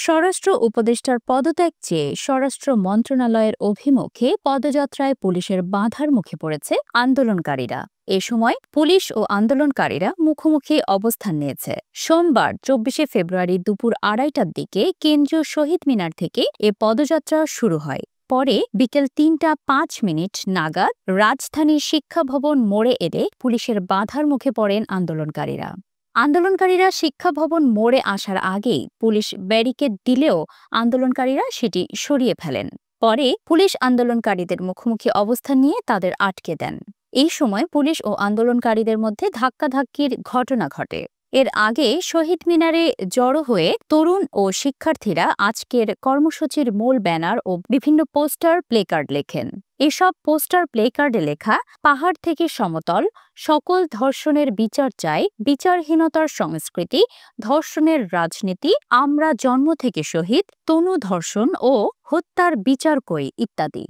স্বরাষ্ট্র উপদেষ্টার পদত্যাগ চেয়ে স্বরাষ্ট্র মন্ত্রণালয়ের অভিমুখে পদযাত্রায় পুলিশের বাধার মুখে পড়েছে আন্দোলনকারীরা। এ সময় পুলিশ ও আন্দোলনকারীরা মুখোমুখি অবস্থান নিয়েছে। সোমবার ২৪শে ফেব্রুয়ারি দুপুর ২:৩০টার দিকে কেন্দ্রীয় শহীদ মিনার থেকে এ পদযাত্রা শুরু হয়। পরে বিকেল ৩টা ৫ মিনিট নাগাদ রাজধানীর শিক্ষা ভবন মোড়ে এলে পুলিশের বাধার মুখে পড়েন আন্দোলনকারীরা। শিক্ষা ভবন মোড়ে আসার আগেই পুলিশ ব্যারিকেড দিলেও আন্দোলনকারীরা সেটি সরিয়ে ফেলেন। পরে পুলিশ আন্দোলনকারীদের মুখোমুখি অবস্থান নিয়ে তাদের আটকে দেন। এই সময় পুলিশ ও আন্দোলনকারীদের মধ্যে ধাক্কাধাক্কির ঘটনা ঘটে। এর আগে শহীদ মিনারে জড়ো হয়ে তরুণ ও শিক্ষার্থীরা আজকের কর্মসূচির মূল ব্যানার ও বিভিন্ন পোস্টার প্লেকার্ড লেখেন। এসব পোস্টার প্লেকার্ডে লেখা, পাহাড় থেকে সমতল, সকল ধর্ষণের বিচার চাই, বিচারহীনতার সংস্কৃতি, ধর্ষণের রাজনীতি, আমরা জন্ম থেকে শহীদ, তনু ধর্ষণ ও হত্যার বিচার কই ইত্যাদি।